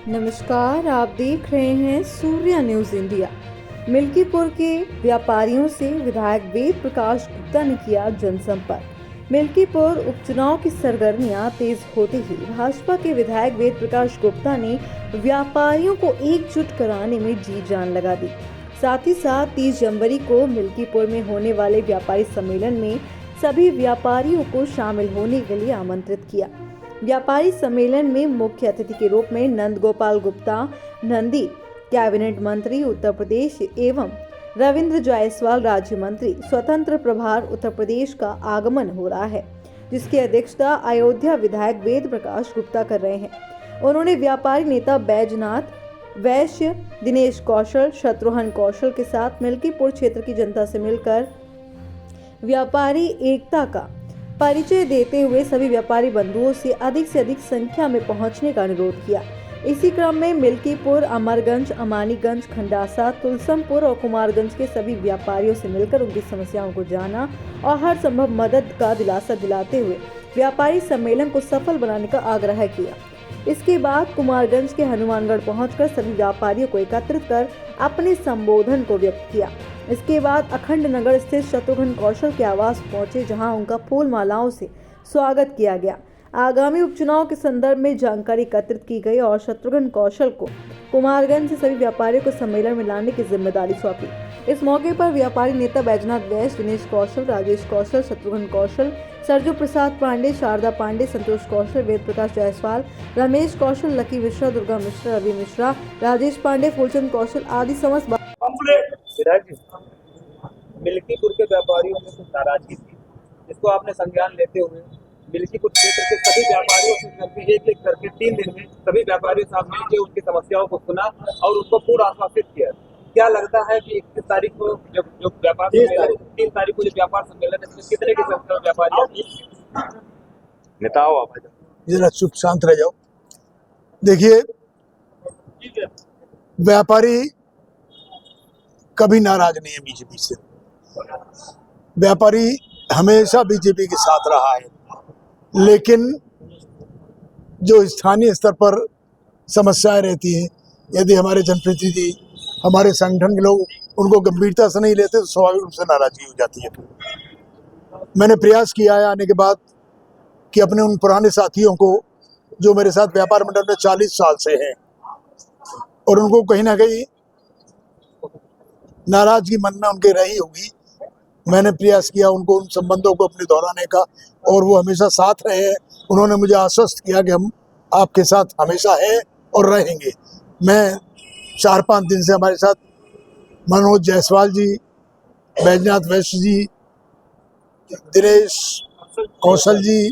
नमस्कार, आप देख रहे हैं सूर्या न्यूज इंडिया। मिल्कीपुर के व्यापारियों से विधायक वेद प्रकाश गुप्ता ने किया जनसंपर्क। मिल्कीपुर उपचुनाव की सरगर्मियां तेज होते ही भाजपा के विधायक वेद प्रकाश गुप्ता ने व्यापारियों को एकजुट कराने में जी जान लगा दी। साथ ही साथ 30 जनवरी को मिल्कीपुर में होने वाले व्यापारी सम्मेलन में सभी व्यापारियों को शामिल होने के लिए आमंत्रित किया। व्यापारी सम्मेलन में मुख्य अतिथि के रूप में नंद गोपाल गुप्ता नंदी कैबिनेट मंत्री उत्तर प्रदेश एवं रविंद्र जायसवाल राज्य मंत्री स्वतंत्र प्रभार उत्तर प्रदेश का आगमन हो रहा है, जिसकी अध्यक्षता अयोध्या विधायक वेद प्रकाश गुप्ता कर रहे हैं। उन्होंने व्यापारी नेता बैजनाथ वैश्य, दिनेश कौशल, शत्रुघ्न कौशल के साथ मिल्कीपुर क्षेत्र की जनता से मिलकर व्यापारी एकता का परिचय देते हुए सभी व्यापारी बंधुओं से अधिक संख्या में पहुंचने का अनुरोध किया। इसी क्रम में मिल्कीपुर, अमरगंज, अमानीगंज, खंडासा, तुलसमपुर और कुमारगंज के सभी व्यापारियों से मिलकर उनकी समस्याओं को जाना और हर संभव मदद का दिलासा दिलाते हुए व्यापारी सम्मेलन को सफल बनाने का आग्रह किया। इसके बाद कुमारगंज के हनुमानगढ़ पहुंचकर सभी व्यापारियों को एकत्रित कर अपने संबोधन को व्यक्त किया। इसके बाद अखंड नगर स्थित शत्रुघ्न कौशल के आवास पहुंचे, जहां उनका फूल मालाओं से स्वागत किया गया। आगामी उपचुनाव के संदर्भ में जानकारी एकत्रित की गई और शत्रुघ्न कौशल को कुमारगंज से सभी व्यापारियों को सम्मेलन में लाने की जिम्मेदारी सौंपी। इस मौके पर व्यापारी नेता बैजनाथ वैश्य, दिनेश कौशल, राजेश कौशल, शत्रुघ्न कौशल, सरजू प्रसाद पांडे, शारदा पांडे, संतोष कौशल, वेद प्रकाश जायसवाल, रमेश कौशल, लकी मिश्रा, दुर्गा मिश्रा, रवि मिश्रा, राजेश पांडे, फूलचंद कौशल आदि समस्त मिल्कीपुर के व्यापारियों में कुछ नाराजगी थी, जिसको आपने संज्ञान लेते हुए मिल्कीपुर क्षेत्र के सभी व्यापारियों से एक एक करके 3 दिन में सभी व्यापारियों से आप मिलकर उनकी समस्याओं को सुना और उनको पूरा आश्वासित किया। क्या लगता है कि 31 तारीख को जो व्यापार 3 तारीख को जो व्यापार सम्मेलन है, इसमें कितने की संख्या व्यापारी नेताओं आप जरा चुप शांत रह जाओ। देखिए, व्यापारी कभी नाराज नहीं है बीजेपी से। व्यापारी हमेशा बीजेपी के साथ रहा है, लेकिन जो स्थानीय स्तर पर समस्याएं रहती हैं, यदि हमारे जनप्रतिनिधि, हमारे संगठन के लोग उनको गंभीरता से नहीं लेते तो स्वाभाविक रूप से नाराजगी हो जाती है। मैंने प्रयास किया है आने के बाद कि अपने उन पुराने साथियों को जो मेरे साथ व्यापार मंडल में 40 साल से हैं और उनको कहीं ना कहीं नाराजगी मन में उनके रही होगी, मैंने प्रयास किया उनको उन संबंधों को अपने दोहराने का, और वो हमेशा साथ रहे हैं। उन्होंने मुझे आश्वस्त किया कि हम आपके साथ हमेशा हैं और रहेंगे। मैं 4-5 दिन से हमारे साथ मनोज जायसवाल जी, बैजनाथ वैश्य जी, दिनेश कौशल जी,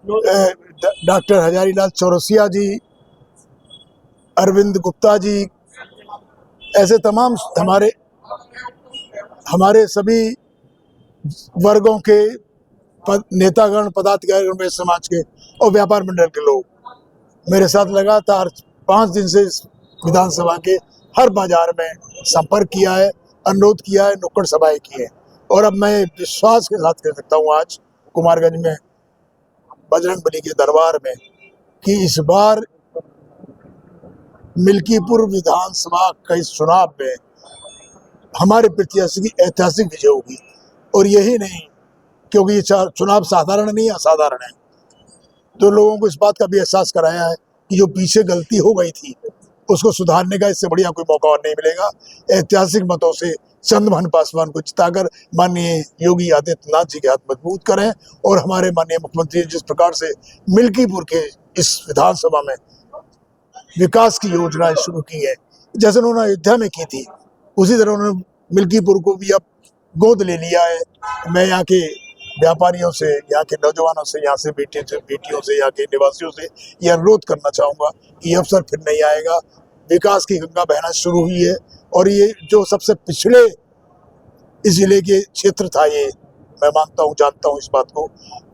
डॉक्टर हजारीलाल चौरसिया जी, अरविंद गुप्ता जी, ऐसे तमाम हमारे सभी वर्गों के नेतागण, पदाधिकारी समाज के और व्यापार मंडल के लोग मेरे साथ लगातार 5 दिन से विधानसभा के हर बाजार में संपर्क किया है, अनुरोध किया है, नुक्कड़ सभाएं की है। और अब मैं विश्वास के साथ कह सकता हूँ आज कुमारगंज में बजरंगबली के दरबार में कि इस बार मिल्कीपुर विधानसभा का इस चुनाव में हमारे प्रत्याशी की ऐतिहासिक विजय होगी। और यही नहीं, क्योंकि ये चुनाव साधारण नहीं, असाधारण है, तो लोगों को इस बात का भी एहसास कराया है कि जो पीछे गलती हो गई थी उसको सुधारने का इससे बढ़िया कोई मौका और नहीं मिलेगा। ऐतिहासिक मतों से चंद्रभान पासवान को जिताकर माननीय योगी आदित्यनाथ जी के हाथ मजबूत करें और हमारे माननीय मुख्यमंत्री जिस प्रकार से मिल्कीपुर के इस विधानसभा में विकास की योजनाएं शुरू की है, जैसे उन्होंने अयोध्या में की थी, उसी तरह उन्होंने मिल्कीपुर को भी अब गोद ले लिया है। मैं यहाँ के व्यापारियों से, यहाँ के नौजवानों से, यहाँ से बेटियों से, यहाँ के निवासियों से यह अनुरोध करना चाहूँगा कि अवसर फिर नहीं आएगा। विकास की गंगा बहना शुरू हुई है और ये जो सबसे पिछड़े इस जिले के क्षेत्र था, ये मैं मानता हूँ, जानता हूँ इस बात को,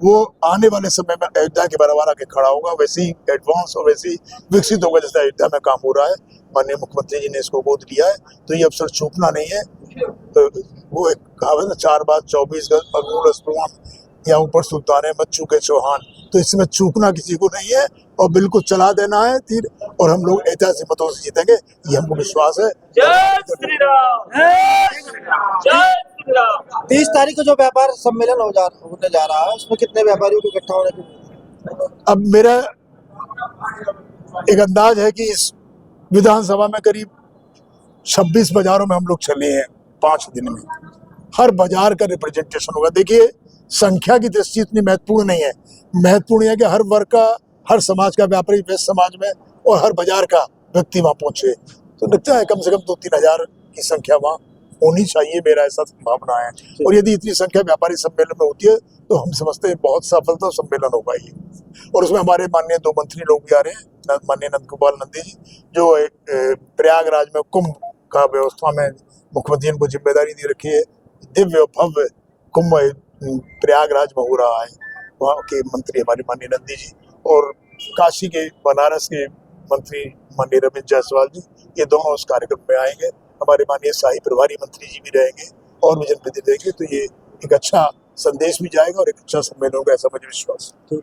वो आने वाले समय में अयोध्या के बराबर आके खड़ा होगा, वैसे ही एडवांस और वैसे ही विकसित होगा जैसे अयोध्या में काम हो रहा है। माननीय मुख्यमंत्री जी ने इसको गोद लिया है, तो ये अवसर छूटना नहीं है। तो वो एक कहावत है ना, 4 बात 24 गज, या ऊपर सुल्तान है मत चूके चौहान। तो इसमें चूकना किसी को नहीं है और बिल्कुल चला देना है तीर, और हम लोग ऐतिहासिक मतों से जीतेंगे, ये हमको विश्वास है। जय श्री राम, जय श्री राम, जय श्री राम। 30 तारीख को जो व्यापार सम्मेलन होने जा रहा है, उसमें कितने व्यापारियों को इकट्ठा होने की? अब मेरा एक अंदाज है कि इस विधानसभा में करीब 26 बाजारों में हम लोग चले हैं 5 दिन में, हर बाजार का रिप्रेजेंटेशन होगा। देखिए, संख्या की दृष्टि इतनी महत्वपूर्ण नहीं है, महत्वपूर्ण है कि हर वर्ग का, हर समाज का व्यापारी व्यस्त समाज में और हर बाजार का व्यक्ति वहां पहुंचे। तो लगता है कम से कम 2-3 हजार की संख्या वहां होनी चाहिए, मेरा ऐसा संभावना है। और यदि इतनी संख्या व्यापारी सम्मेलन में होती है तो हम समझते हैं बहुत सफलता सम्मेलन होगा ये। और उसमें हमारे माननीय 2 मंत्री लोग भी आ रहे हैं, माननीय नंद गोपाल नंदी जी, जो प्रयागराज में कुंभ का व्यवस्था में मुख्यमंत्री ने जिम्मेदारी दी रखी है। दिव्य और भव्य कुंभ प्रयागराज में हो रहा है, वहाँ के मंत्री हमारे माननीय नंदी जी, और काशी के, बनारस के मंत्री माननीय रमेश जायसवाल जी, ये दोनों उस कार्यक्रम में आएंगे। हमारे माननीय शाही प्रभारी मंत्री जी भी रहेंगे और भी जनप्रतिनिधि रहेंगे। तो ये एक अच्छा संदेश भी जाएगा और एक अच्छा सम्मेलन होगा, ऐसा मुझे विश्वास है।